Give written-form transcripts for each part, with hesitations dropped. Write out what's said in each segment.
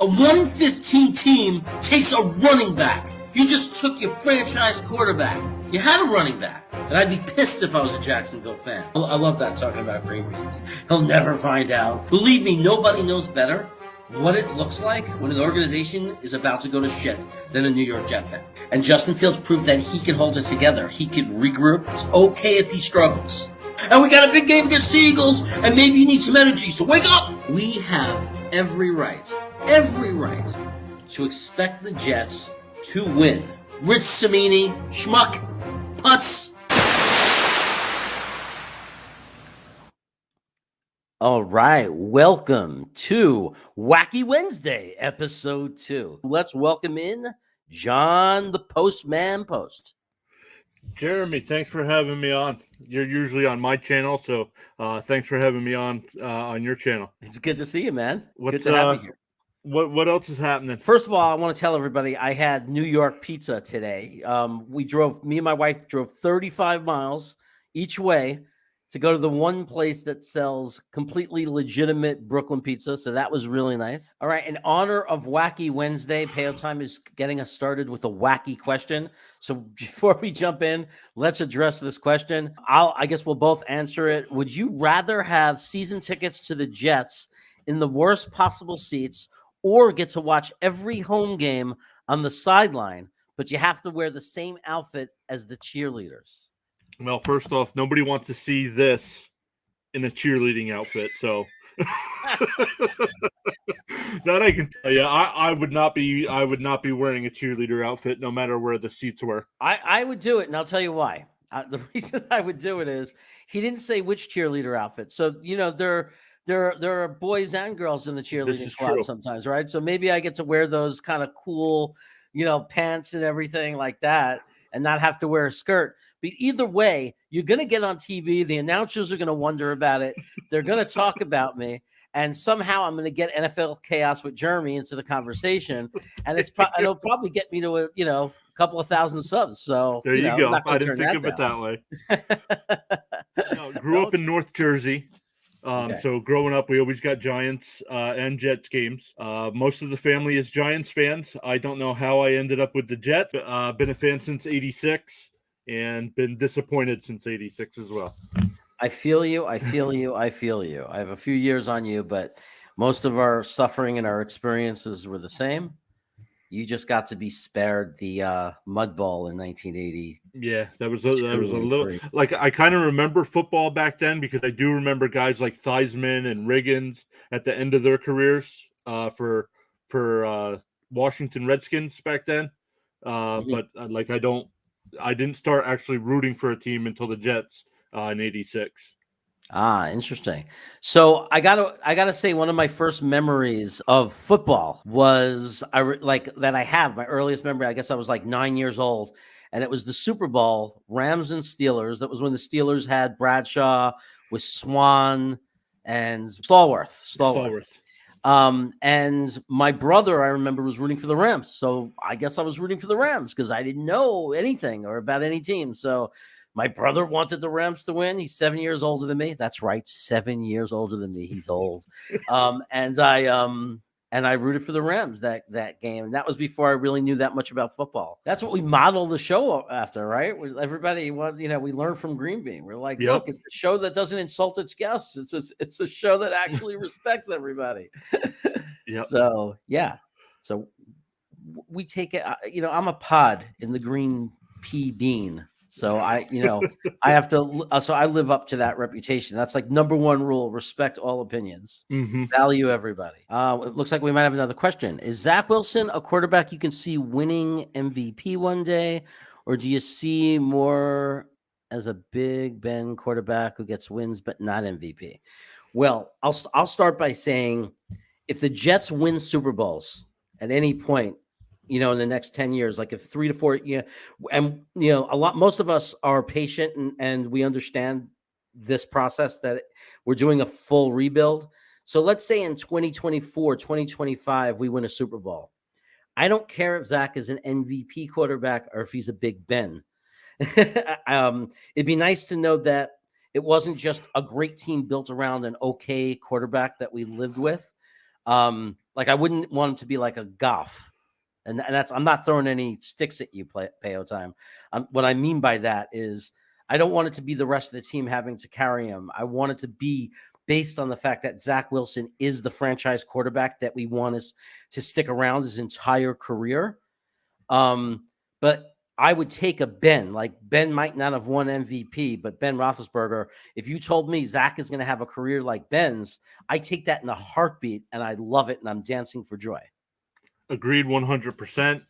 A 115 team takes a running back. You just took your franchise quarterback. You had a running back. And I'd be pissed if I was a Jacksonville fan. I love that, talking about Green Bay. He'll never find out. Believe me, nobody knows better what it looks like when an organization is about to go to shit than a New York Jet fan. And Justin Fields proved that he can hold it together. He can regroup. It's okay if he struggles. And we got a big game against the Eagles, and maybe you need some energy, so wake up! We have every right to expect the Jets to win. Rich Cimini, schmuck, putz. All right, welcome to Wacky Wednesday, episode 2. Let's welcome in John the Postman Post. Jeremy, thanks for having me on. You're usually on my channel, so thanks for having me on your channel. It's good to see you, man. Good to have you here. What else is happening? First of all, I want to tell everybody I had New York pizza today. Me and my wife drove 35 miles each way to go to the one place that sells completely legitimate Brooklyn pizza. So that was really nice. All right. In honor of Wacky Wednesday, Payo Time is getting us started with a wacky question. So before we jump in, let's address this question. I guess we'll both answer it. Would you rather have season tickets to the Jets in the worst possible seats, or get to watch every home game on the sideline, but you have to wear the same outfit as the cheerleaders? Well, first off, nobody wants to see this in a cheerleading outfit, so that I can tell you. I would not be wearing a cheerleader outfit, no matter where the seats were. I would do it, and I'll tell you why. The reason I would do it is he didn't say which cheerleader outfit. So there are boys and girls in the cheerleading squad sometimes, right? So maybe I get to wear those kind of cool, pants and everything like that, and not have to wear a skirt. But either way, you're going to get on TV. The announcers are going to wonder about it. They're going to talk about me. And somehow I'm going to get NFL Chaos with Jeremy into the conversation. And it'll probably get me to a couple of thousand subs. So there you go. I didn't think of it that way. Grew up in North Jersey. Okay. So growing up, we always got Giants and Jets games. Most of the family is Giants fans. I don't know how I ended up with the Jets. Been a fan since '86 and been disappointed since '86 as well. I feel you. I have a few years on you, but most of our suffering and our experiences were the same. You just got to be spared the mud ball in 1980. Yeah, that was a little like I kind of remember football back then, because I do remember guys like Theismann and Riggins at the end of their careers for Washington Redskins back then. But I didn't start actually rooting for a team until the Jets in '86. Interesting. So I gotta say, one of my first memories of football was my earliest memory. I guess I was like 9 years old, and it was the Super Bowl, Rams and Steelers. That was when the Steelers had Bradshaw with Swan and Stallworth. And my brother, I remember, was rooting for the Rams. So I guess I was rooting for the Rams because I didn't know anything or about any team. So my brother wanted the Rams to win. He's 7 years older than me. That's right, 7 years older than me. He's old. And I rooted for the Rams that game. And that was before I really knew that much about football. That's what we modeled the show after, right? Everybody was, we learned from Green Bean. We're like, Look, it's a show that doesn't insult its guests. It's a show that actually respects everybody. Yep. So yeah. So we take it. I'm a pod in the green pea bean. So I have to. So I live up to that reputation. That's like number one rule: respect all opinions, value everybody. It looks like we might have another question. Is Zach Wilson a quarterback you can see winning MVP one day, or do you see more as a Big Ben quarterback who gets wins but not MVP? Well, I'll start by saying, if the Jets win Super Bowls at any point, in the next 10 years, like if 3 to 4, and most of us are patient and we understand this process that we're doing a full rebuild. So let's say in 2024, 2025, we win a Super Bowl. I don't care if Zach is an MVP quarterback or if he's a Big Ben. It'd be nice to know that it wasn't just a great team built around an okay quarterback that we lived with. Like I wouldn't want him to be like a Goff. And that's, I'm not throwing any sticks at you, Payo time. What I mean by that is I don't want it to be the rest of the team having to carry him. I want it to be based on the fact that Zach Wilson is the franchise quarterback that we want us to stick around his entire career. But I would take a Ben. Like Ben might not have won MVP, but Ben Roethlisberger, if you told me Zach is going to have a career like Ben's, I take that in a heartbeat, and I love it, and I'm dancing for joy. Agreed 100%.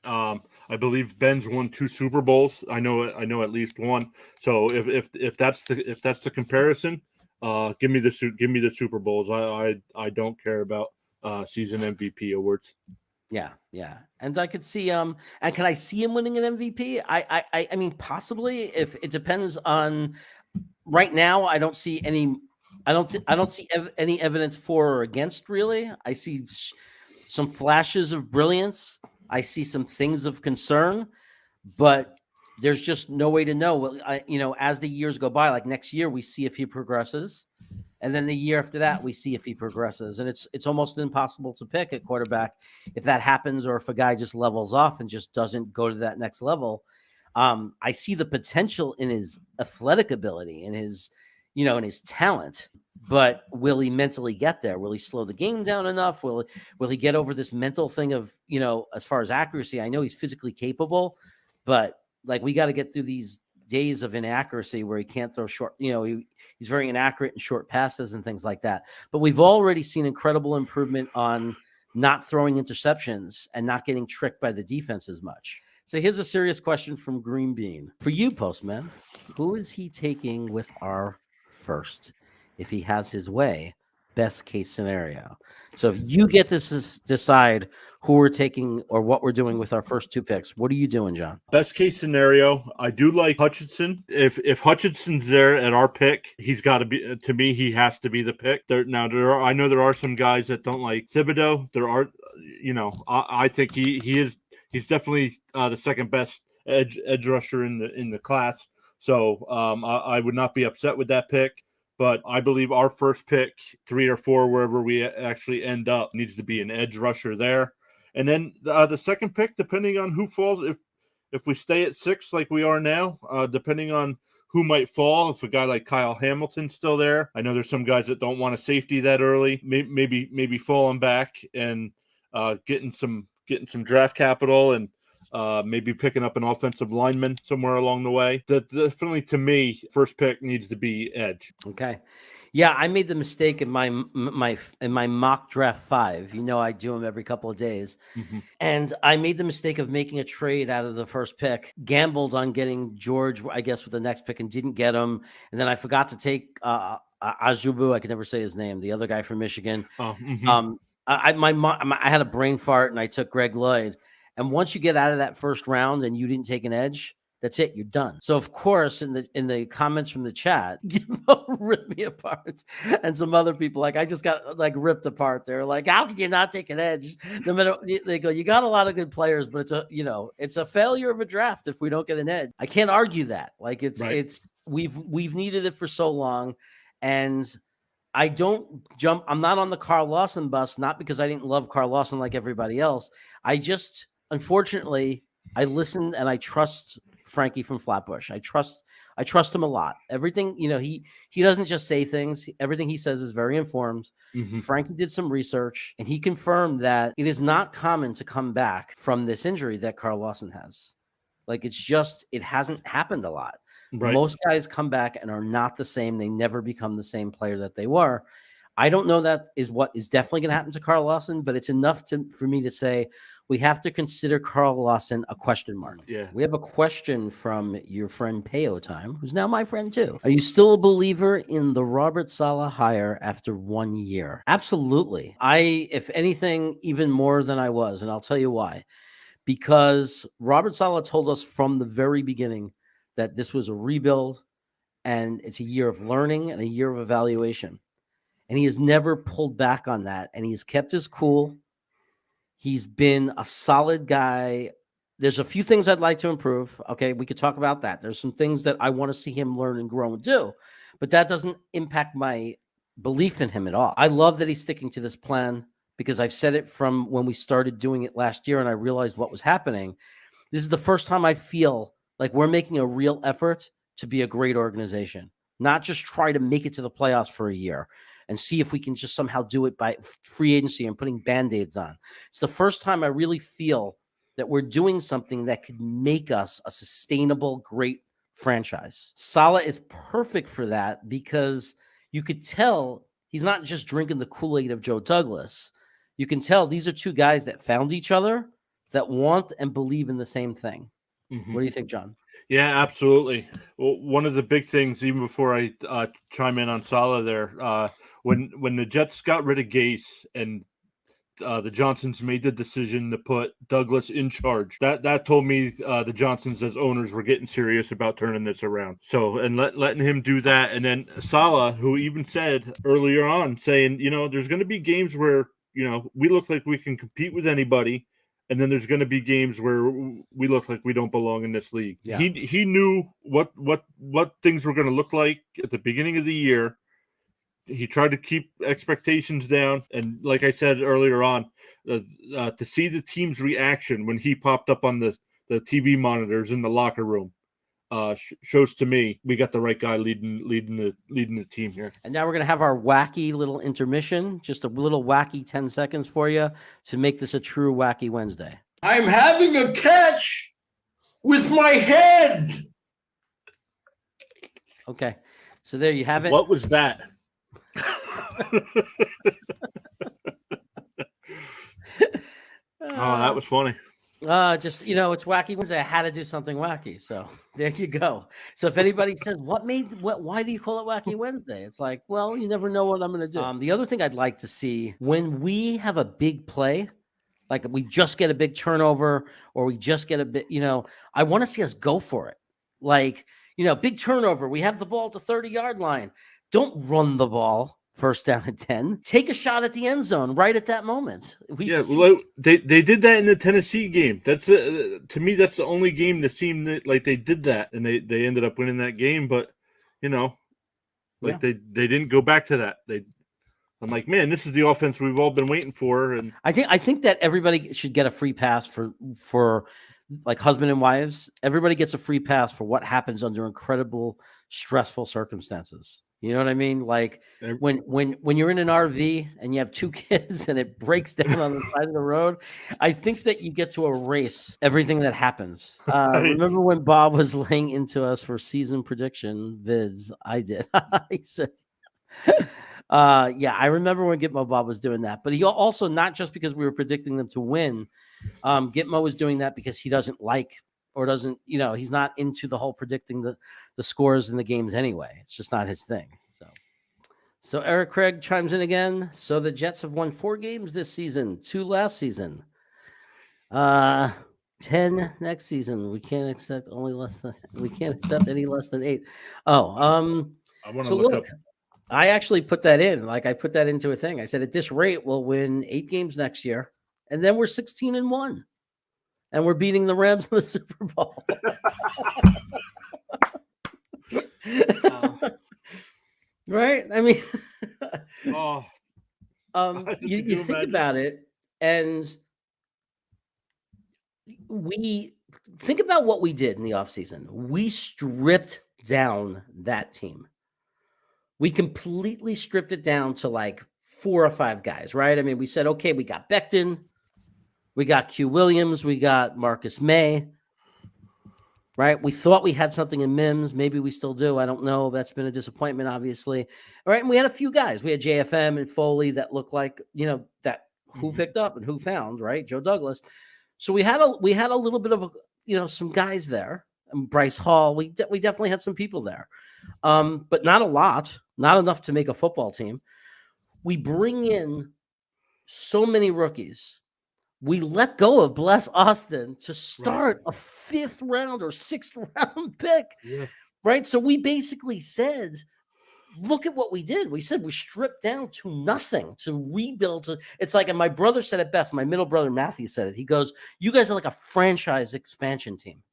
I believe Ben's won 2 Super Bowls. I know at least one. So if that's the comparison, give me the Super Bowls. I don't care about season MVP awards. Yeah. And I could see and can I see him winning an MVP? I mean possibly, if it depends on. Right now I don't see any any evidence for or against, really. I see some flashes of brilliance. I see some things of concern, but there's just no way to know. As the years go by, like next year, we see if he progresses. And then the year after that, we see if he progresses. And it's almost impossible to pick at quarterback if that happens, or if a guy just levels off and just doesn't go to that next level. I see the potential in his athletic ability and his talent, but will he mentally get there? Will he slow the game down enough? Will he get over this mental thing of, as far as accuracy? I know he's physically capable, but like we got to get through these days of inaccuracy where he can't throw short, he's very inaccurate in short passes and things like that. But we've already seen incredible improvement on not throwing interceptions and not getting tricked by the defense as much. So here's a serious question from Green Bean. For you, Postman, who is he taking with our first? If he has his way, best case scenario. So if you get to decide who we're taking or what we're doing with our first 2 picks, what are you doing, John? Best case scenario, I do like Hutchinson. If Hutchinson's there at our pick, he's got to be, to me, he has to be the pick. I know there are some guys that don't like Thibodeau. There are, I think he's definitely the second best edge rusher in the class. So I would not be upset with that pick. But I believe our first pick, 3 or 4, wherever we actually end up, needs to be an edge rusher there. And then the second pick, depending on who falls, if we stay at 6 like we are now, depending on who might fall, if a guy like Kyle Hamilton's still there. I know there's some guys that don't want a safety that early. Maybe falling back and getting some draft capital and maybe picking up an offensive lineman somewhere along the way. Definitely, to me, first pick needs to be edge. Okay. Yeah, I made the mistake in my mock draft 5. I do them every couple of days. Mm-hmm. And I made the mistake of making a trade out of the first pick, gambled on getting George, I guess, with the next pick, and didn't get him. And then I forgot to take Ajubu. I can never say his name, the other guy from Michigan. Mm-hmm. I had a brain fart and I took Greg Lloyd. And once you get out of that first round and you didn't take an edge, that's it. You're done. So of course, in the comments from the chat, rip me apart, and some other people I just got ripped apart. They're like, "How can you not take an edge?" No matter, they go, "You got a lot of good players, but it's a failure of a draft if we don't get an edge." I can't argue that. We've needed it for so long, and I don't jump. I'm not on the Carl Lawson bus, not because I didn't love Carl Lawson like everybody else. Unfortunately, I listen and I trust Frankie from Flatbush. I trust him a lot. Everything, he doesn't just say things. Everything he says is very informed. Mm-hmm. Frankie did some research and he confirmed that it is not common to come back from this injury that Carl Lawson has. It hasn't happened a lot. Right. Most guys come back and are not the same. They never become the same player that they were. I don't know that is what is definitely going to happen to Carl Lawson, but it's enough for me to say we have to consider Carl Lawson a question mark. Yeah. We have a question from your friend Payo Time, who's now my friend too. Are you still a believer in the Robert Saleh hire after 1 year? Absolutely. If anything, even more than I was, and I'll tell you why. Because Robert Saleh told us from the very beginning that this was a rebuild and it's a year of learning and a year of evaluation. And he has never pulled back on that. And he's kept his cool. He's been a solid guy. There's a few things I'd like to improve. Okay, we could talk about that. There's some things that I want to see him learn and grow and do. But that doesn't impact my belief in him at all. I love that he's sticking to this plan. because I've said it from when we started doing it last year and I realized what was happening. This is the first time I feel like we're making a real effort to be a great organization, not just try to make it to the playoffs for a year and see if we can just somehow do it by free agency and putting Band-Aids on. It's the first time I really feel that we're doing something that could make us a sustainable, great franchise. Saleh is perfect for that because you could tell he's not just drinking the Kool-Aid of Joe Douglas. You can tell these are two guys that found each other, that want and believe in the same thing. Mm-hmm. What do you think, John? Yeah, absolutely. Well, one of the big things, even before I chime in on Saleh there, when the Jets got rid of Gase and the Johnsons made the decision to put Douglas in charge, that told me the Johnsons as owners were getting serious about turning this around. So, and letting him do that. And then Saleh, who even said earlier on, saying, there's going to be games where, we look like we can compete with anybody. And then there's going to be games where we look like we don't belong in this league. Yeah. He knew what things were going to look like at the beginning of the year. He tried to keep expectations down, and like I said earlier on, to see the team's reaction when he popped up on the TV monitors in the locker room shows to me we got the right guy leading the team here. And now we're gonna have our wacky little intermission, just a little wacky 10 seconds for you to make this a true Wacky Wednesday. I'm having a catch with my head. Okay, so there you have it. What was that? Oh, that was funny. Just it's Wacky Wednesday. I had to do something wacky, so there you go. So if anybody says why do you call it Wacky Wednesday? It's like, well, you never know what I'm going to do. The other thing I'd like to see when we have a big play, like we just get a big turnover or we just get a bit, I want to see us go for it. Like, big turnover. We have the ball at the 30-yard line. Don't run the ball. First down and 10. Take a shot at the end zone right at that moment. They did that in the Tennessee game. That's to me that's the only game that seemed like they did that, and they ended up winning that game. But they didn't go back to that. I'm like, man, this is the offense we've all been waiting for. And I think that everybody should get a free pass for like husband and wives. Everybody gets a free pass for what happens under incredible stressful circumstances. You know what I mean? Like when you're in an RV and you have two kids and it breaks down on the side of the road, I think that you get to erase everything that happens. Remember when Bob was laying into us for season prediction vids? I did. He said, I remember when Gitmo Bob was doing that, but he also, not just because we were predicting them to win, Gitmo was doing that because he doesn't like or doesn't, he's not into the whole predicting the scores in the games anyway. It's just not his thing. So Eric Craig chimes in again. So the Jets have won 4 games this season, 2 last season. 10 next season. We can't accept any less than 8. I want to look up. I actually put that in. Like I put that into a thing. I said at this rate we'll win 8 games next year, and then we're 16-1. And we're beating the Rams in the Super Bowl. Right? I mean, you think about it, and we think about what we did in the offseason. We stripped down that team. We completely stripped it down to like 4 or 5 guys, right? I mean, we said, okay, we got Becton. We got Q Williams. We got Marcus May, right? We thought we had something in Mims. Maybe we still do. I don't know. That's been a disappointment, obviously. All right. And we had a few guys. We had JFM and Foley that looked like, that who picked up and who found, right? Joe Douglas. So we had a little bit of, some guys there. And Bryce Hall. We definitely had some people there, but not a lot. Not enough to make a football team. We bring in so many rookies. We let go of Bless Austin to start a 5th round or 6th round pick, right? So we basically said, look at what we did. We said we stripped down to nothing to rebuild. It's like, and my brother said it best. My middle brother, Matthew, said it. He goes, you guys are like a franchise expansion team.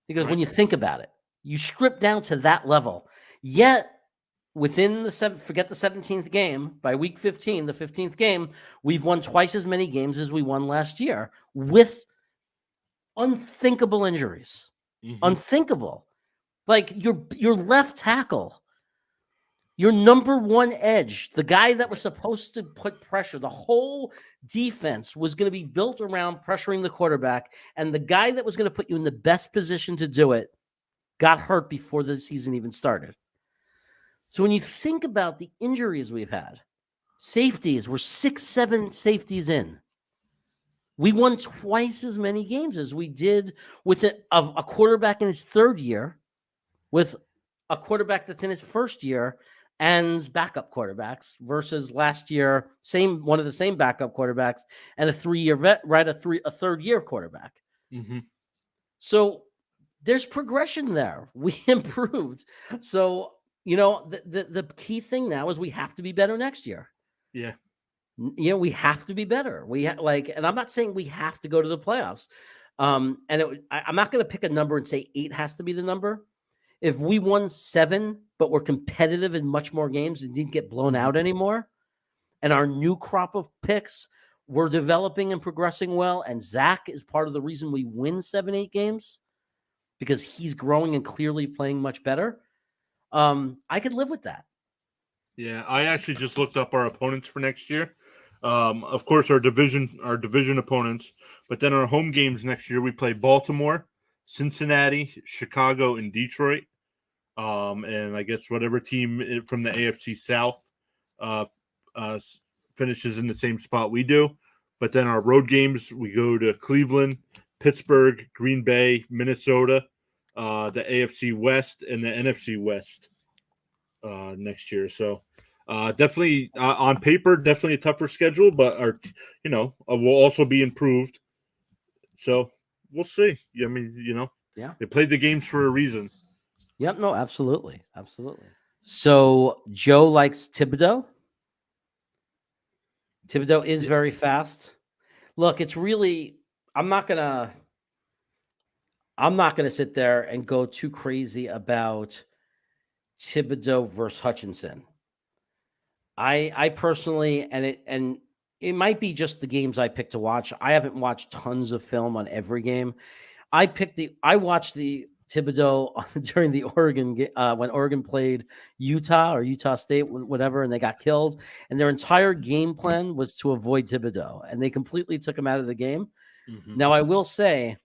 Because when you think about it, you strip down to that level, yet within forget the 17th game, by week 15, the 15th game, we've won twice as many games as we won last year with unthinkable injuries. Unthinkable. Like your left tackle, your number one edge, the guy that was supposed to put pressure, the whole defense was going to be built around pressuring the quarterback, and the guy that was going to put you in the best position to do it got hurt before the season even started. So when you think about the injuries we've had, safeties, we're 6-7 safeties in. We won twice as many games as we did with a quarterback in his third year, with a quarterback that's in his first year and backup quarterbacks versus last year, one of the same backup quarterbacks and a 3-year vet, right? A third year quarterback. So there's progression there. We improved. So, the key thing now is we have to be better next year. Yeah. We have to be better. And I'm not saying we have to go to the playoffs. I'm not going to pick a number and say 8 has to be the number. If we won 7, but we're competitive in much more games and didn't get blown out anymore, and our new crop of picks were developing and progressing well, and Zach is part of the reason we win 7-8 games because he's growing and clearly playing much better, I could live with that. Yeah, I actually just looked up our opponents for next year. Of course, our division opponents, but then our home games next year, we play Baltimore, Cincinnati, Chicago, and Detroit. And I guess whatever team from the AFC South finishes in the same spot we do. But then our road games, we go to Cleveland, Pittsburgh, Green Bay, Minnesota, the AFC West, and the NFC West next year. So definitely on paper, definitely a tougher schedule, but will also be improved. So we'll see. I mean, they played the games for a reason. Yep. No, absolutely. Absolutely. So Joe likes Thibodeau. Thibodeau is very fast. Look, it's really, I'm not going to sit there and go too crazy about Thibodeau versus Hutchinson. I personally, and it might be just the games I picked to watch. I haven't watched tons of film on every game. I watched the Thibodeau during the Oregon when Oregon played Utah or Utah State, whatever, and they got killed. And their entire game plan was to avoid Thibodeau, and they completely took him out of the game. Now, I will say,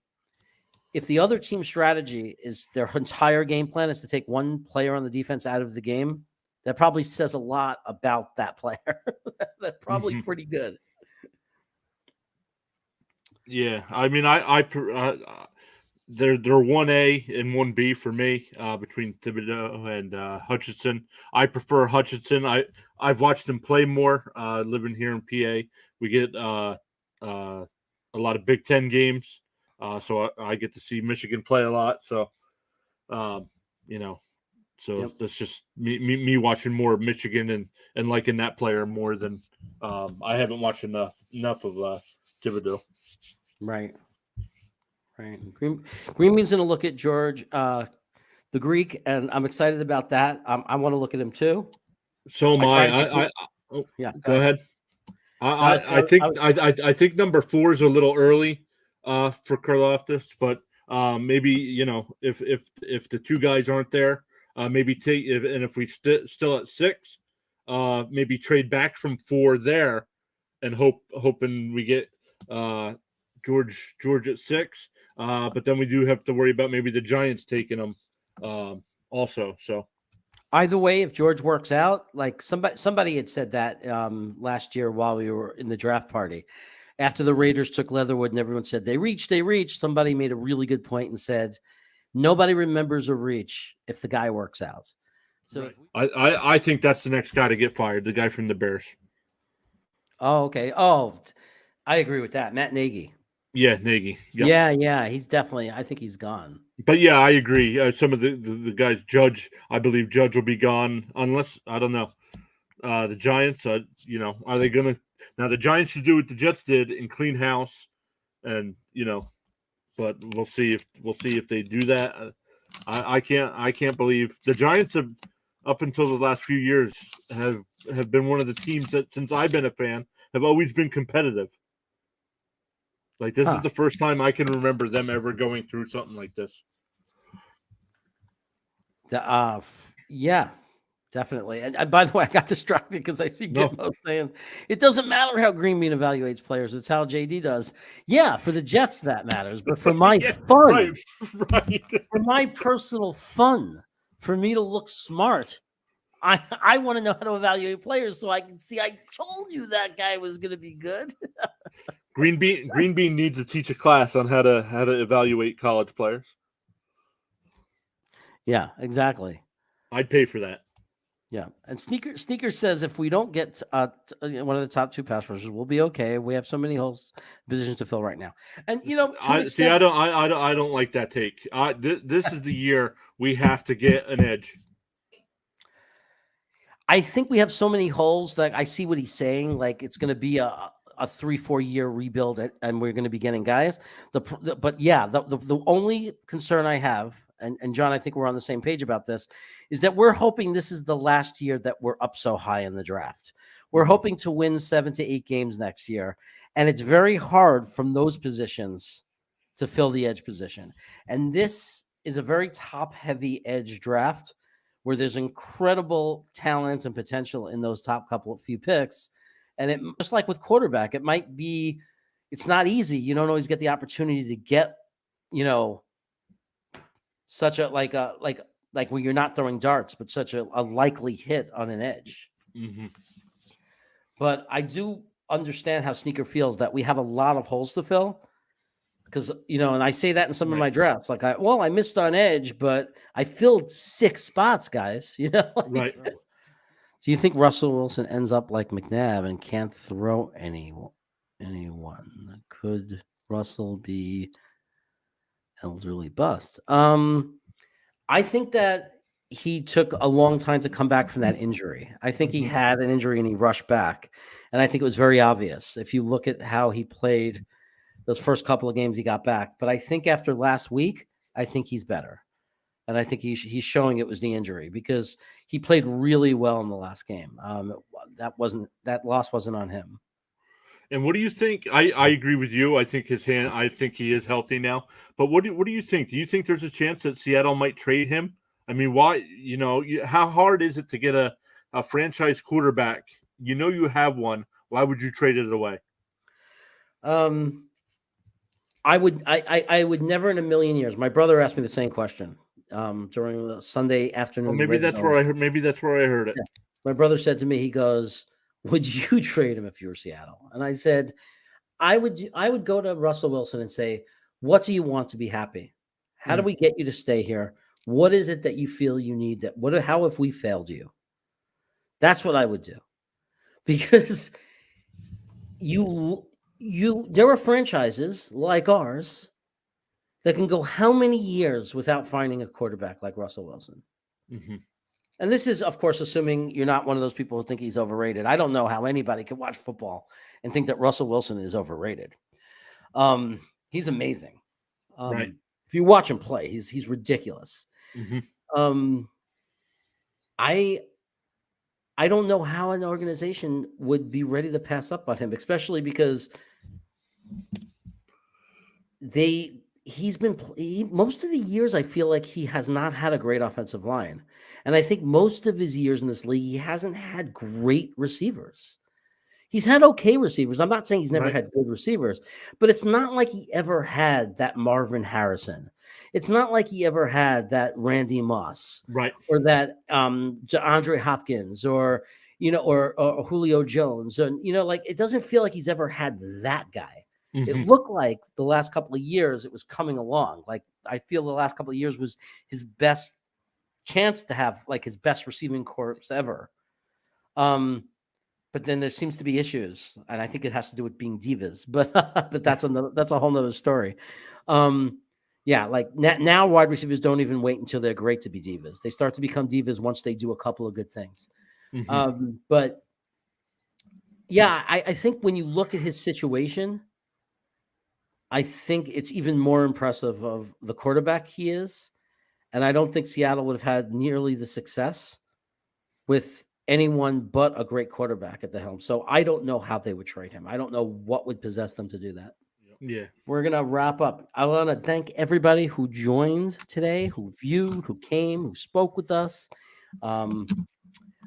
if the other team's strategy is their entire game plan is to take one player on the defense out of the game, that probably says a lot about that player. That's probably pretty good. Yeah, I mean, they're 1A and 1B for me between Thibodeau and Hutchinson. I prefer Hutchinson. I've watched him play more. Living here in PA, we get a lot of Big Ten games, so I get to see Michigan play a lot. So, that's just me watching more of Michigan and liking that player more than I haven't watched enough of Thibodeau. Right. Green Bean's going to look at George, the Greek, and I'm excited about that. I want to look at him too. So am I. Yeah. Go ahead. I think number 4 is a little early for Karlaftis, but maybe if the two guys aren't there, maybe if we still at 6, maybe trade back from 4 there, and hoping we get George at 6. But then we do have to worry about maybe the Giants taking him also. So either way, if George works out, like somebody had said that last year while we were in the draft party, after the Raiders took Leatherwood and everyone said they reached. Somebody made a really good point and said nobody remembers a reach if the guy works out. So right. I think that's the next guy to get fired, the guy from the Bears. Oh, okay. Oh, I agree with that. Matt Nagy. Yeah, Nagy. Yep. Yeah. He's definitely. I think he's gone. But yeah, I agree. Some of the guys, Judge, I believe Judge will be gone unless I don't know. The Giants, are they gonna? Now the Giants should do what the Jets did and clean house, and but we'll see if they do that. I can't believe the Giants have up until the last few years, have been one of the teams that, since I've been a fan, have always been competitive. Like, this is the first time I can remember them ever going through something like this. Yeah, definitely. And by the way, I got distracted because I see Gitmo saying it doesn't matter how Green Bean evaluates players; it's how JD does. Yeah, for the Jets that matters, but for my fun, right, for my personal fun, for me to look smart, I want to know how to evaluate players so I can see. I told you that guy was going to be good. Green Bean needs to teach a class on how to evaluate college players. Yeah, exactly. I'd pay for that. Yeah, and Sneaker says if we don't get one of the top two pass rushers, we'll be okay. We have so many holes positions to fill right now, and I don't like that take. This is the year we have to get an edge. I think we have so many holes that I see what he's saying. Like, it's going to be a 3-4 year rebuild, and we're going to be getting guys. But yeah, the only concern I have, and John, I think we're on the same page about this, is that we're hoping this is the last year that we're up so high in the draft. We're hoping to win 7 to 8 games next year, and it's very hard from those positions to fill the edge position. And this is a very top-heavy edge draft where there's incredible talent and potential in those top few picks. And it, just like with quarterback, it's not easy. You don't always get the opportunity to get, such a like when you're not throwing darts, but such a likely hit on an edge. Mm-hmm. But I do understand how Sneaker feels that we have a lot of holes to fill. Because, and I say that in some of my drafts, like, I missed on edge, but I filled 6 spots, guys, Right. Do you think Russell Wilson ends up like McNabb and can't throw anyone? Could Russell be elderly bust? I think that he took a long time to come back from that injury. I think he had an injury and he rushed back. And I think it was very obvious if you look at how he played those first couple of games he got back. But I think after last week, I think he's better. And I think he's showing it was the injury because he played really well in the last game. That loss wasn't on him. And what do you think? I agree with you. I think I think he is healthy now. But what do you think? Do you think there's a chance that Seattle might trade him? I mean, why? How hard is it to get a franchise quarterback? You have one. Why would you trade it away? I would never in a million years. My brother asked me the same question during the Sunday afternoon. Well, maybe that's where I heard it. Yeah. My brother said to me, he goes, "Would you trade him if you were Seattle?" And I said, I would go to Russell Wilson and say, "What do you want to be happy? How do we get you to stay here? What is it that you feel you need? How have we failed you?" That's what I would do, because there are franchises like ours that can go how many years without finding a quarterback like Russell Wilson? Mm-hmm. And this is, of course, assuming you're not one of those people who think he's overrated. I don't know how anybody can watch football and think that Russell Wilson is overrated. He's amazing. Right. If you watch him play, he's ridiculous. Mm-hmm. I don't know how an organization would be ready to pass up on him, especially because most of the years, I feel like he has not had a great offensive line. And I think most of his years in this league, he hasn't had great receivers. He's had okay receivers. I'm not saying he's never had good receivers, but it's not like he ever had that Marvin Harrison. It's not like he ever had that Randy Moss, right, or that Andre Hopkins, or or Julio Jones, and like it doesn't feel like he's ever had that guy. Mm-hmm. It looked like the last couple of years it was coming along. Like I feel the last couple of years was his best chance to have like his best receiving corps ever. But then there seems to be issues, and I think it has to do with being divas. But that's a whole nother story. Yeah, like now wide receivers don't even wait until they're great to be divas. They start to become divas once they do a couple of good things. Mm-hmm. But yeah, I think when you look at his situation, I think it's even more impressive of the quarterback he is. And I don't think Seattle would have had nearly the success with anyone but a great quarterback at the helm. So I don't know how they would trade him. I don't know what would possess them to do that. Yeah. We're going to wrap up. I want to thank everybody who joined today, who viewed, who came, who spoke with us. I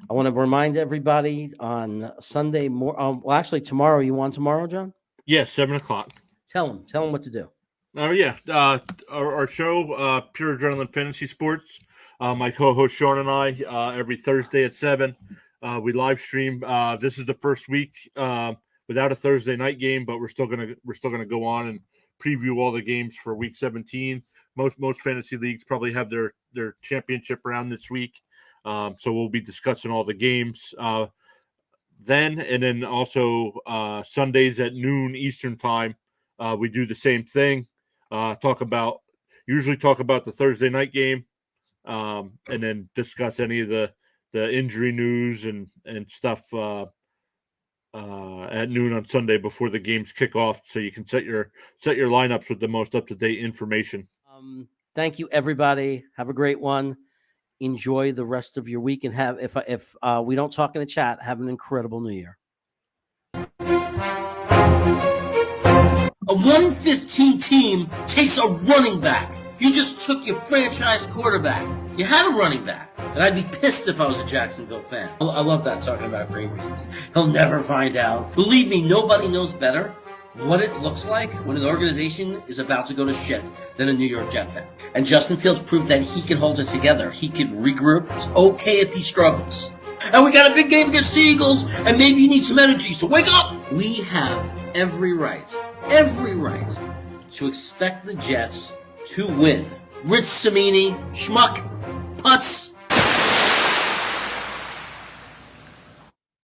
want to remind everybody on Sunday, actually tomorrow. You on tomorrow, John? Yes, 7:00. Tell them what to do. Oh, yeah. Our show, Pure Adrenaline Fantasy Sports. My co-host Sean and I, every Thursday at 7, we live stream. This is the first week without a Thursday night game, but we're still gonna go on and preview all the games for Week 17. Most fantasy leagues probably have their championship round this week, so we'll be discussing all the games then, and then also Sundays at noon Eastern time. We do the same thing. Usually talk about the Thursday night game, and then discuss any of the injury news and stuff at noon on Sunday before the games kick off, so you can set your lineups with the most up-to-date information. Thank you, everybody. Have a great one. Enjoy the rest of your week, and if we don't talk in the chat, have an incredible New Year. A 115 team takes a running back. You just took your franchise quarterback. You had a running back. And I'd be pissed if I was a Jacksonville fan. I love that, talking about Green Bay. He'll never find out. Believe me, nobody knows better what it looks like when an organization is about to go to shit than a New York Jet fan. And Justin Fields proved that he can hold it together. He can regroup. It's okay if he struggles. And we got a big game against the Eagles, and maybe you need some energy, so wake up! We have every right to expect the Jets to win. Rich Cimini, schmuck, putz,